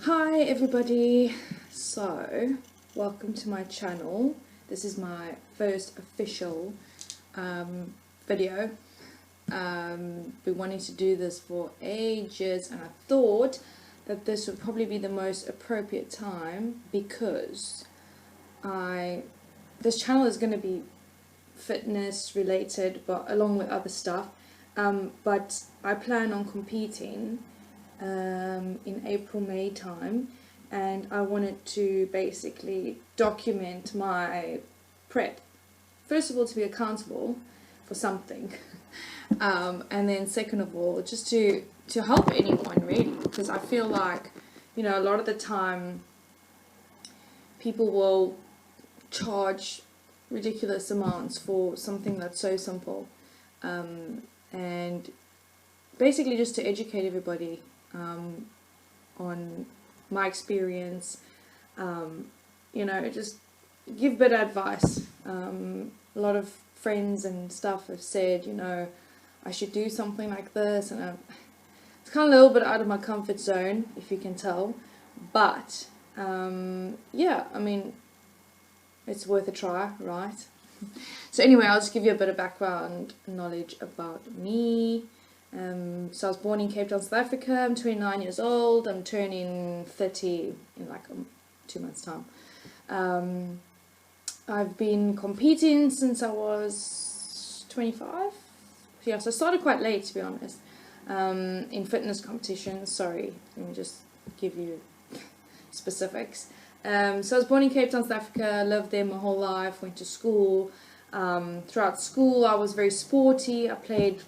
Hi everybody, so welcome to my channel. This is my first official video. Been wanting to do this for ages, and I thought that this would probably be the most appropriate time because this channel is going to be fitness related, but along with other stuff, but I plan on competing in April-May time, and I wanted to basically document my prep. First of all, to be accountable for something, and then second of all, just to help anyone really, because I feel like, you know, a lot of the time people will charge ridiculous amounts for something that's so simple, and basically just to educate everybody on my experience, you know, just give better advice. A lot of friends and stuff have said, you know, I should do something like this, and it's kind of a little bit out of my comfort zone, if you can tell, but yeah, I mean, it's worth a try, right? So anyway, I'll just give you a bit of background knowledge about me. So I was born in Cape Town, South Africa. I'm 29 years old. I'm turning 30 in like 2 months' time. I've been competing since I was 25. Yeah, so I started quite late, to be honest, in fitness competitions. Sorry, let me just give you specifics. So I was born in Cape Town, South Africa. Lived there my whole life. Went to school. Throughout school, I was very sporty. I played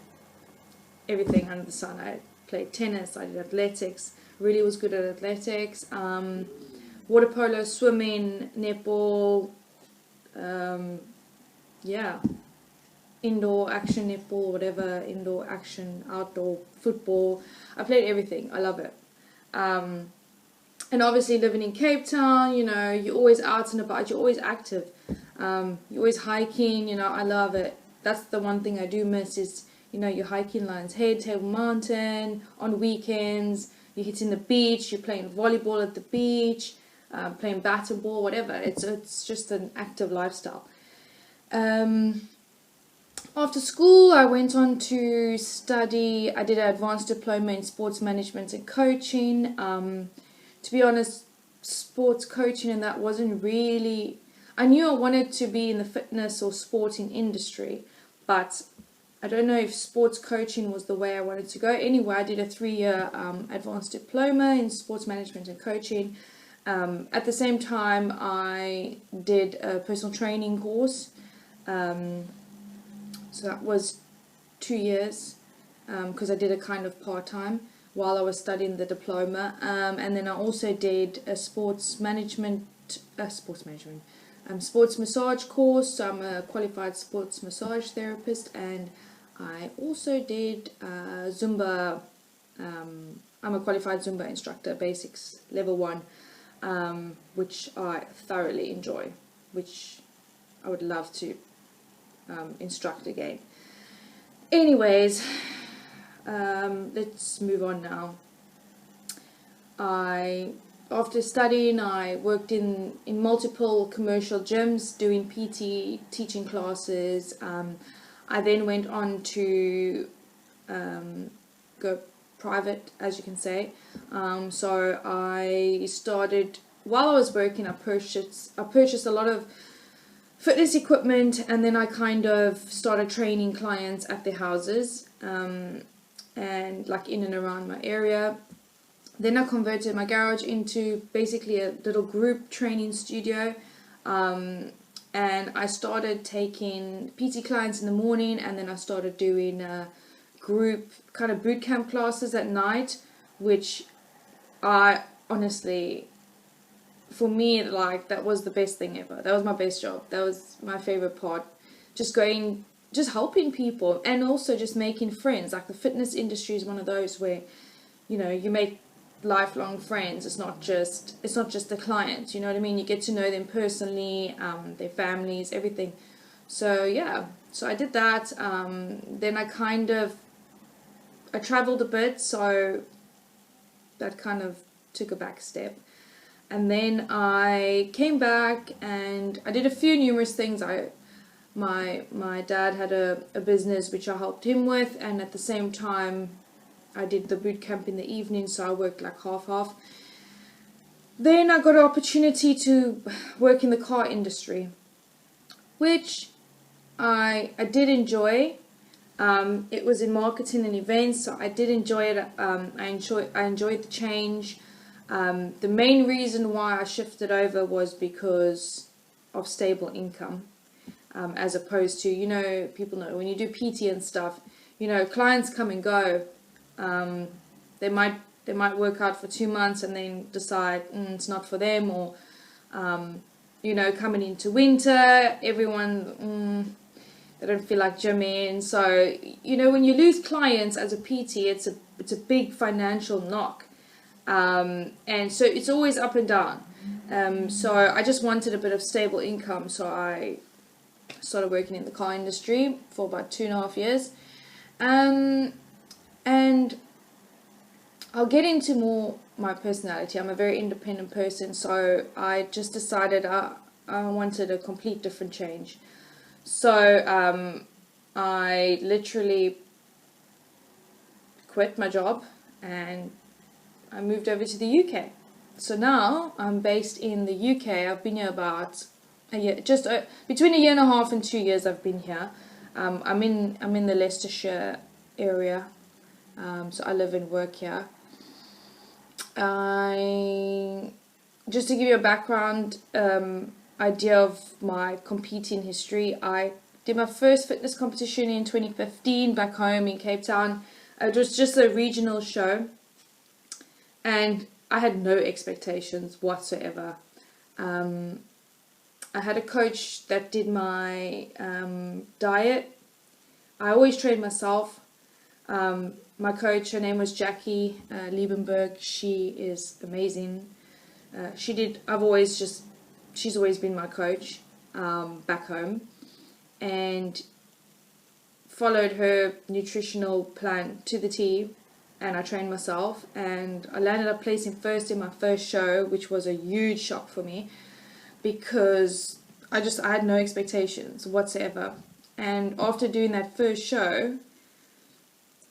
everything under the sun. I played tennis, I did athletics, really was good at athletics, water polo, swimming, netball, yeah, indoor action netball, whatever, indoor action, outdoor football. I played everything. I love it. And obviously living in Cape Town, you know, you're always out and about, you're always active, you're always hiking, you know, I love it. That's the one thing I do miss is, you know, you're hiking Lions Head, Table Mountain, on weekends, you're hitting the beach, you're playing volleyball at the beach, playing battle ball, whatever. It's just an active lifestyle. After school, I went on to study. I did an advanced diploma in sports management and coaching. To be honest, sports coaching and that wasn't really... I knew I wanted to be in the fitness or sporting industry, but I don't know if sports coaching was the way I wanted to go. Anyway, I did a 3-year advanced diploma in sports management and coaching. At the same time, I did a personal training course. So that was 2 years, because I did it kind of part-time while I was studying the diploma. And then I also did a sports massage course. So I'm a qualified sports massage therapist, and I also did Zumba. I'm a qualified Zumba instructor, basics level 1, which I thoroughly enjoy, which I would love to instruct again. Anyways, let's move on now. After studying, I worked in multiple commercial gyms doing PT, teaching classes. I then went on to go private, as you can say. So I started, while I was working, I purchased a lot of fitness equipment, and then I kind of started training clients at their houses, and like in and around my area. Then I converted my garage into basically a little group training studio. And I started taking PT clients in the morning, and then I started doing group kind of boot camp classes at night, which I honestly, for me, like, that was the best thing ever. That was my best job. That was my favorite part. Just helping people, and also just making friends. Like, the fitness industry is one of those where, you know, you make lifelong friends. It's not just the clients, you know what I mean? You get to know them personally, their families, everything. So yeah, so I did that. Then I traveled a bit, so that kind of took a back step. And then I came back and I did a few numerous things. My dad had a business which I helped him with, and at the same time I did the boot camp in the evening, so I worked like half. Then I got an opportunity to work in the car industry, which I did enjoy. It was in marketing and events, so I did enjoy it. I enjoyed the change. The main reason why I shifted over was because of stable income, as opposed to, you know, people know when you do PT and stuff, you know, clients come and go. They might work out for 2 months and then decide it's not for them, or you know, coming into winter, everyone they don't feel like gymming. So, you know, when you lose clients as a PT, it's a big financial knock. And so it's always up and down. So I just wanted a bit of stable income, so I started working in the car industry for about 2.5 years. And I'll get into more my personality. I'm a very independent person, so I just decided I wanted a complete different change. So I literally quit my job and I moved over to the UK. So now I'm based in the UK. I've been here about a year, just between a year and a half and 2 years I've been here. I'm in the Leicestershire area, so I live and work here. Just to give you a background idea of my competing history, I did my first fitness competition in 2015 back home in Cape Town. It was just a regional show, and I had no expectations whatsoever. I had a coach that did my diet. I always trained myself. My coach, her name was Jackie Liebenberg. She is amazing. She's always been my coach back home, and followed her nutritional plan to the T, and I trained myself, and I landed up placing first in my first show, which was a huge shock for me because I had no expectations whatsoever. And after doing that first show,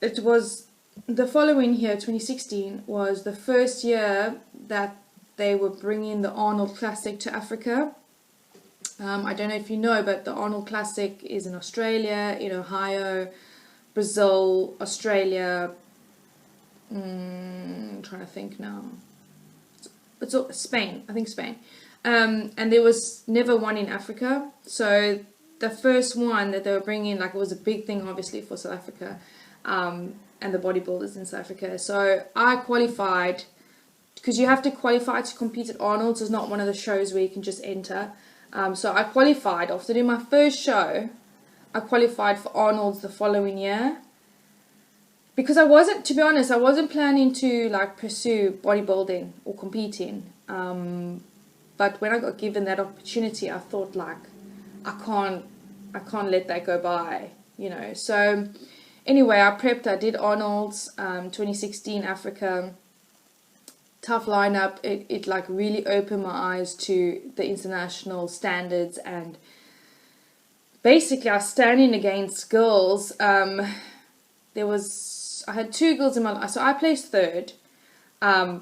it was the following year, 2016, was the first year that they were bringing the Arnold Classic to Africa. I don't know if you know, but the Arnold Classic is in Australia, in Ohio, Brazil, Australia. I'm trying to think now. It's Spain, I think Spain. And there was never one in Africa. So the first one that they were bringing, like, it was a big thing, obviously, for South Africa, and the bodybuilders in South Africa. So I qualified, because you have to qualify to compete at Arnold's. It's not one of the shows where you can just enter. So I qualified. After doing my first show, I qualified for Arnold's the following year. Because to be honest, I wasn't planning to like pursue bodybuilding or competing. But when I got given that opportunity, I thought, like, I can't let that go by, So anyway, I prepped. I did Arnold's 2016 Africa. Tough lineup. It like really opened my eyes to the international standards, and basically I was standing against girls. I had 2 girls in my life, so I placed third,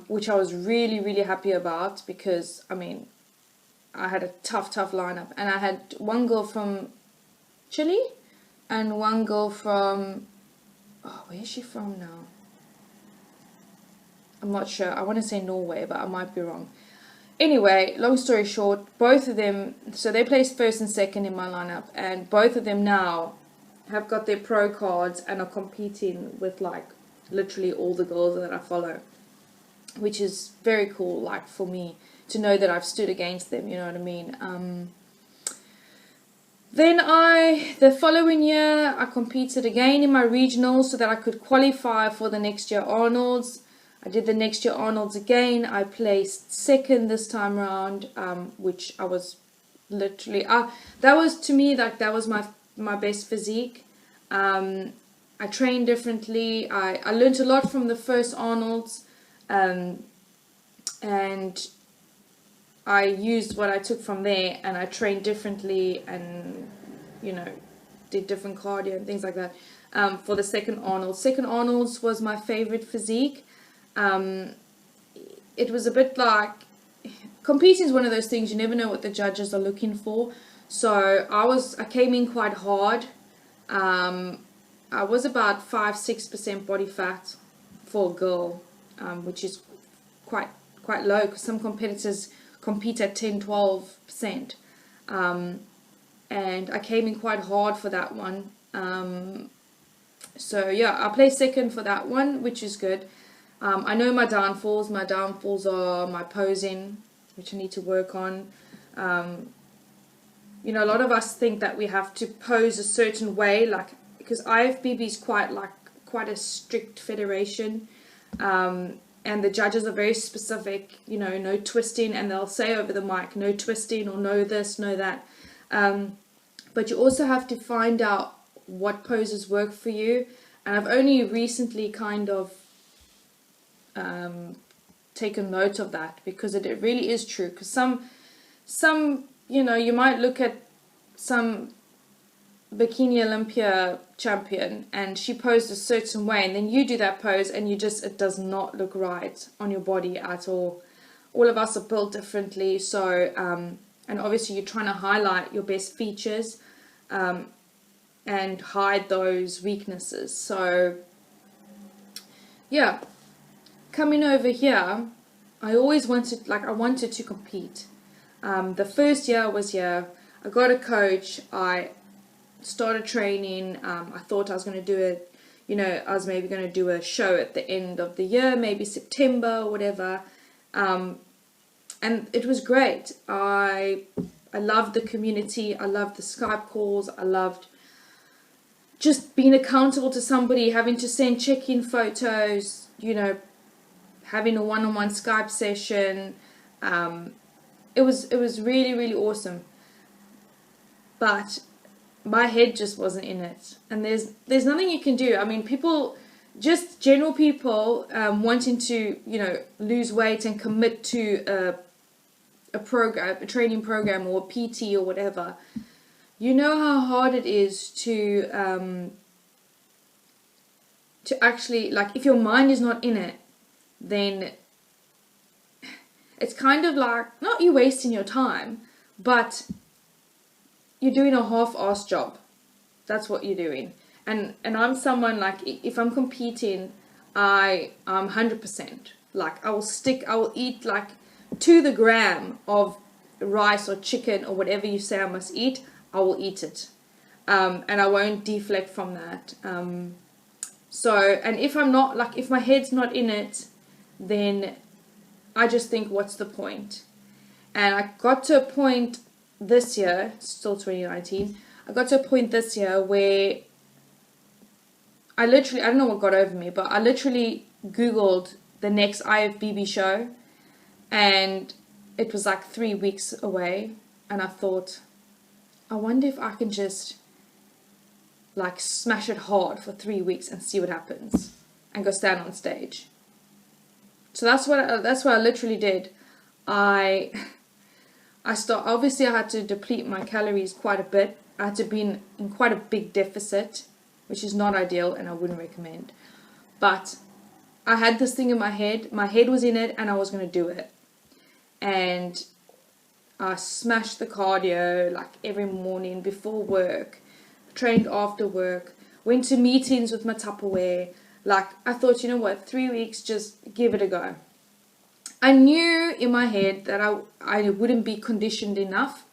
which I was really, really happy about, because I had a tough lineup, and I had one girl from Chile and one girl from, where is she from now? I'm not sure. I want to say Norway, but I might be wrong. Anyway, long story short, both of them, so they placed first and second in my lineup, and both of them now have got their pro cards and are competing with like literally all the girls that I follow, which is very cool, like, for me to know that I've stood against them, you know what I mean? Then the following year, I competed again in my regionals so that I could qualify for the next year Arnold's. I did the next year Arnold's again. I placed second this time around, which I was literally, that was, to me, like, that was my best physique. I trained differently. I learned a lot from the first Arnold's. and I used what I took from there, and I trained differently, and you know, did different cardio and things like that. For the second Arnold. Second Arnold's was my favorite physique. It was a bit like, competing is one of those things you never know what the judges are looking for. So I came in quite hard. I was about 5-6% body fat for a girl, which is quite low, because some competitors compete at 10-12%. And I came in quite hard for that one. So yeah, I placed second for that one, which is good. I know my downfalls. My downfalls are my posing, which I need to work on. You know, a lot of us think that we have to pose a certain way, like, because IFBB is quite a strict federation, and the judges are very specific. You know, no twisting, and they'll say over the mic, no twisting, or no this, no that. But you also have to find out what poses work for you. And I've only recently kind of taken note of that, because it really is true. Because some, you know, you might look at some Bikini Olympia champion and she posed a certain way, and then you do that pose and it does not look right on your body at all. All of us are built differently, so and obviously you're trying to highlight your best features and hide those weaknesses. So yeah, coming over here, I always wanted, I wanted to compete. The first year I was here, I got a coach, I started training. I thought I was going to do it, you know, I was maybe going to do a show at the end of the year, maybe September or whatever. And it was great. I loved the community. I loved the Skype calls. I loved just being accountable to somebody, having to send check-in photos, you know, having a one-on-one Skype session. It was really, really awesome. But my head just wasn't in it. And there's nothing you can do. I mean, people, just general people wanting to, you know, lose weight and commit to a program, a training program, or a PT or whatever. You know how hard it is to actually, like, if your mind is not in it, then it's kind of like, not you wasting your time, but you're doing a half-assed job. That's what you're doing. And I'm someone, like, if I'm competing, I'm 100%. Like, I will eat, like, to the gram of rice or chicken or whatever you say I must eat, I will eat it. And I won't deflect from that. So, and if I'm not, like, if my head's not in it, then I just think, what's the point? And I got to a point this year, still 2019, I got to a point this year where I don't know what got over me, but I literally Googled the next IFBB show, and it was like 3 weeks away, and I thought, I wonder if I can just, like, smash it hard for 3 weeks and see what happens, and go stand on stage. So that's what I literally did. Obviously I had to deplete my calories quite a bit. I had to be in quite a big deficit, which is not ideal and I wouldn't recommend. But I had this thing in my head was in it, and I was going to do it. And I smashed the cardio, like, every morning before work, trained after work, went to meetings with my Tupperware. Like, I thought, you know what, 3 weeks, just give it a go. I knew in my head that I wouldn't be conditioned enough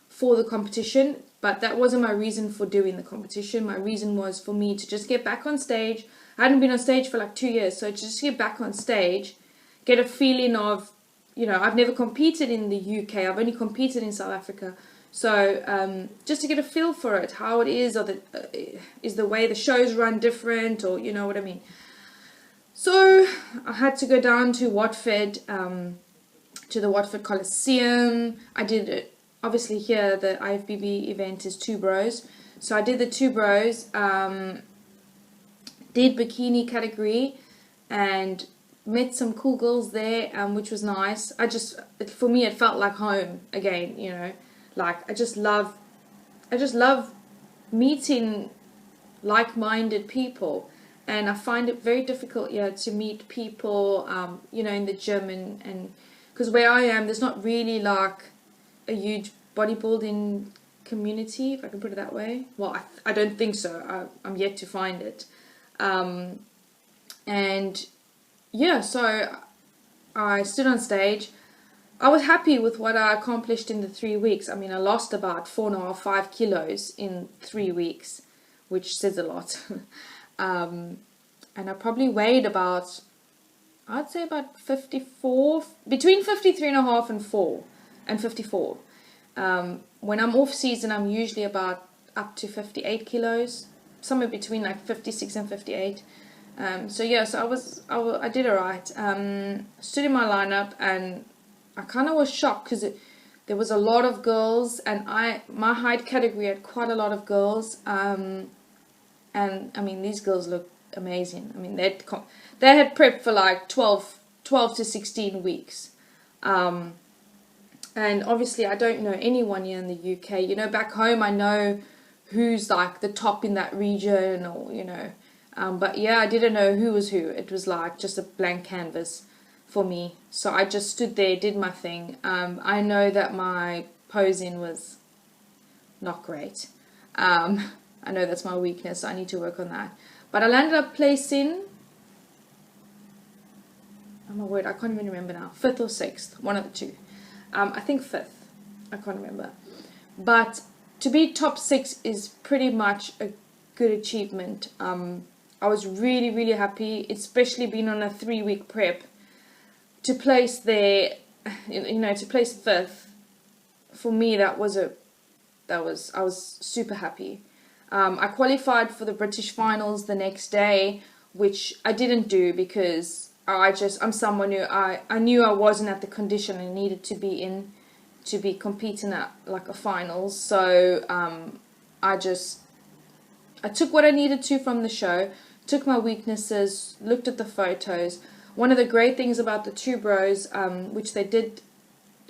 for the competition, but that wasn't my reason for doing the competition. My reason was for me to just get back on stage. I hadn't been on stage for like 2 years, so to just get back on stage, get a feeling of, you know, I've never competed in the UK, I've only competed in South Africa. So just to get a feel for it, how it is, or is the way the shows run different, or you know what I mean. So I had to go down to Watford, to the Watford Coliseum. I did it, obviously here the IFBB event is 2 bros. So I did the 2 bros, did bikini category, and met some cool girls there, which was nice. For me, it felt like home again, you know. Like, I just love meeting like-minded people, and I find it very difficult, yeah, to meet people, you know, in the gym, and because where I am, there's not really like a huge bodybuilding community, if I can put it that way. Well, I don't think so. I'm yet to find it. And yeah, so I stood on stage. I was happy with what I accomplished in the 3 weeks. I mean, I lost about 4.5 kilos in 3 weeks, which says a lot. And I probably weighed about, I'd say about 54, between 53.5 and 54. When I'm off season, I'm usually about up to 58 kilos, somewhere between like 56 and 58. So yeah, so I did alright. Stood in my lineup, and I kind of was shocked because there was a lot of girls, and my height category had quite a lot of girls. And I mean, these girls looked amazing. I mean, they had prepped for like 12 to 16 weeks. And obviously, I don't know anyone here in the UK. You know, back home, I know who's like the top in that region, or, you know. But yeah, I didn't know who was who. It was like just a blank canvas for me. So I just stood there, did my thing. I know that my posing was not great. I know that's my weakness. So I need to work on that. But I landed up placing, oh my word, I can't even remember now. 5th or 6th, one of the two. I think 5th. I can't remember. But to be top 6 is pretty much a good achievement. I was really, really happy, especially being on a 3-week prep. To place there, you know, to place 5th, for me, I was super happy. I qualified for the British finals the next day, which I didn't do because I'm someone who I knew I wasn't at the condition I needed to be in to be competing at like a finals. So I took what I needed to from the show, took my weaknesses, looked at the photos. One of the great things about the two bros, which they did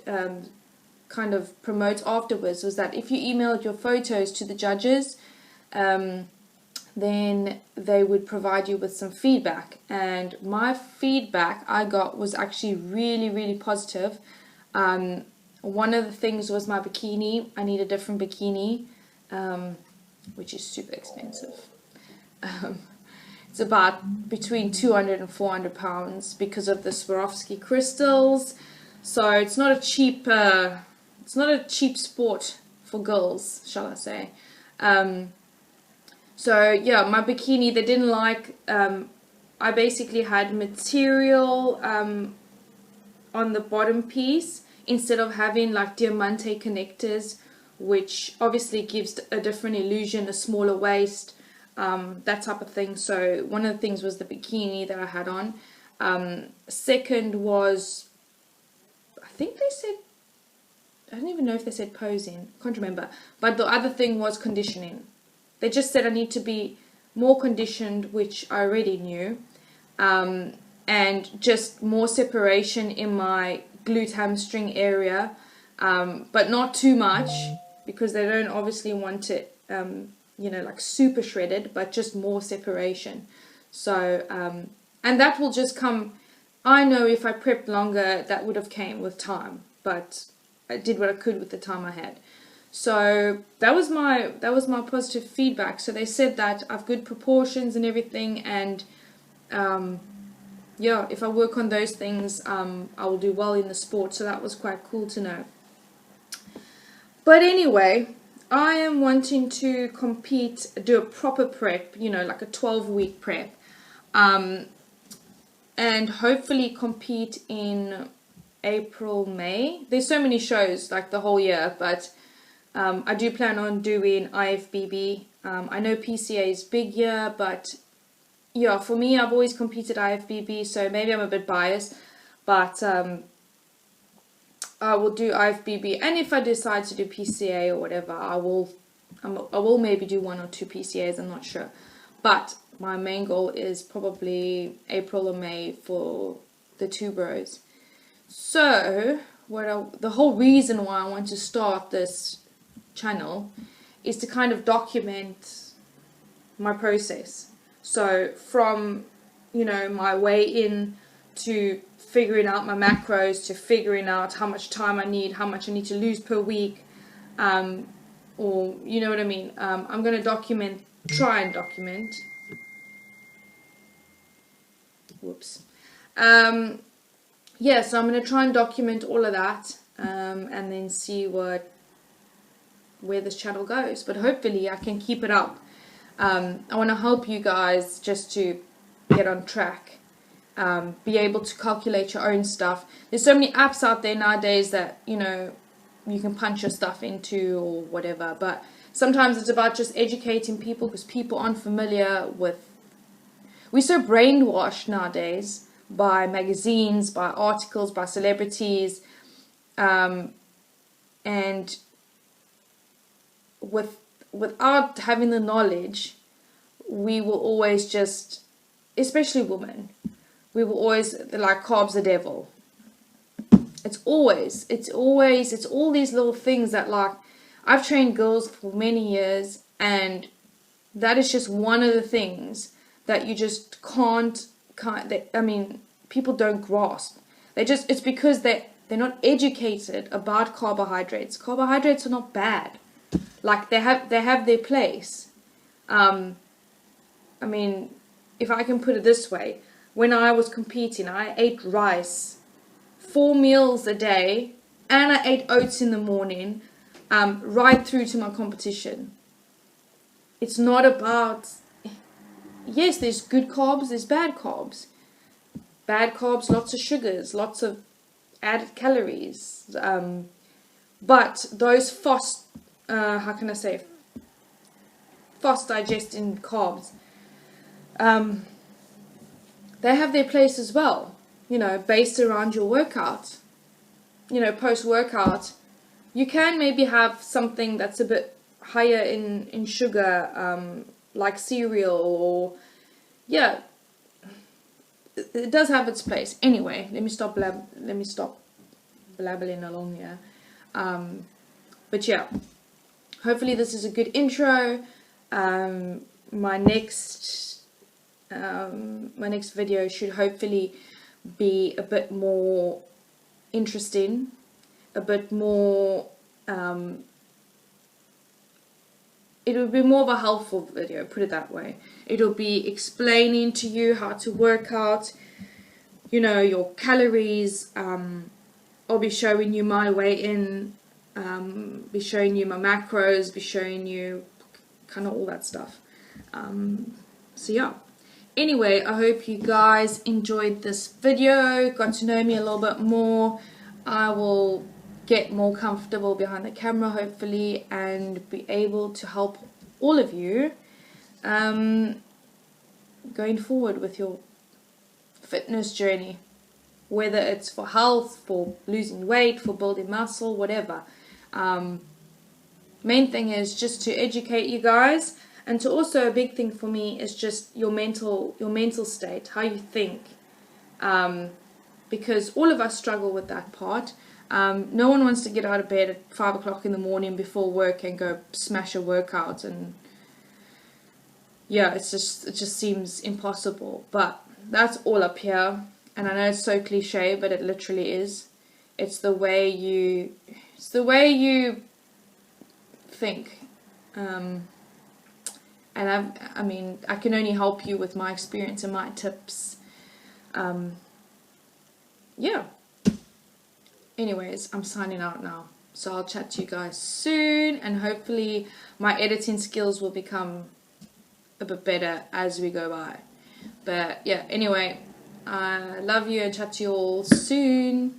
kind of promote afterwards, was that if you emailed your photos to the judges, then they would provide you with some feedback. And my feedback I got was actually really, really positive. One of the things was my bikini. I need a different bikini, which is super expensive. It's about between 200 and 400 pounds because of the Swarovski crystals. So it's not a cheap sport for girls, shall I say. So yeah, my bikini, they didn't like, I basically had material on the bottom piece instead of having like diamante connectors, which obviously gives a different illusion, a smaller waist, that type of thing. So one of the things was the bikini that I had on. Second was, I think they said, I don't even know if they said posing, can't remember. But the other thing was conditioning. They just said I need to be more conditioned, which I already knew, and just more separation in my glute hamstring area, but not too much because they don't obviously want it, you know, like super shredded, but just more separation. So, and that will just come, I know if I prepped longer, that would have came with time, but I did what I could with the time I had. So that was my positive feedback. So they said that I've good proportions and everything, and yeah, if I work on those things, I will do well in the sport. So that was quite cool to know. But anyway, I am wanting to compete, do a proper prep, you know, like a 12-week prep, and hopefully compete in April, May. There's so many shows like the whole year, but I do plan on doing IFBB. I know PCA is big here, but yeah, for me, I've always competed IFBB, so maybe I'm a bit biased, but I will do IFBB, and if I decide to do PCA or whatever, I will maybe do 1 or 2 PCAs, I'm not sure. But my main goal is probably April or May for the two bros. So the whole reason why I want to start this channel is to kind of document my process. So from, you know, my way in to figuring out my macros, to figuring out how much time I need, how much I need to lose per week, or you know what I mean. I'm going to try and document. Whoops. Yeah, so I'm going to try and document all of that, and then see where this channel goes. But hopefully I can keep it up. I want to help you guys just to get on track, be able to calculate your own stuff. There's so many apps out there nowadays that, you know, you can punch your stuff into or whatever, but sometimes it's about just educating people, because people aren't familiar with. We're so brainwashed nowadays by magazines, by articles, by celebrities, and without having the knowledge, we will always just, especially women, we will always like carbs the devil. It's all these little things that, like, I've trained girls for many years, and that is just one of the things that you just can't I mean, people don't grasp. It's because they're not educated about carbohydrates. Carbohydrates are not bad. Like, they have their place. I mean, if I can put it this way, when I was competing, I ate rice 4 meals a day, and I ate oats in the morning, right through to my competition. It's not about, yes, there's good carbs, there's bad carbs. Bad carbs, lots of sugars, lots of added calories. But those fast digesting carbs, they have their place as well, you know, based around your workout. You know, post-workout, you can maybe have something that's a bit higher in sugar, like cereal, or, yeah, it does have its place. Anyway, let me stop blabbling along here. But yeah, hopefully this is a good intro. My next video should hopefully be a bit more interesting, a bit more, it'll be more of a helpful video, put it that way. It'll be explaining to you how to work out, you know, your calories. I'll be showing you my weigh-in, be showing you my macros, be showing you kind of all that stuff. So yeah. Anyway, I hope you guys enjoyed this video, got to know me a little bit more. I will get more comfortable behind the camera, hopefully, and be able to help all of you going forward with your fitness journey, whether it's for health, for losing weight, for building muscle, whatever. Main thing is just to educate you guys, and to also, a big thing for me is just your mental state, how you think, because all of us struggle with that part. No one wants to get out of bed at 5 o'clock in the morning before work and go smash a workout, and yeah, it just seems impossible. But that's all up here, and I know it's so cliche, but it literally is. It's the way you think. And I mean, I can only help you with my experience and my tips. Yeah. Anyways, I'm signing out now. So I'll chat to you guys soon, and hopefully my editing skills will become a bit better as we go by. But yeah, anyway, I love you and chat to you all soon.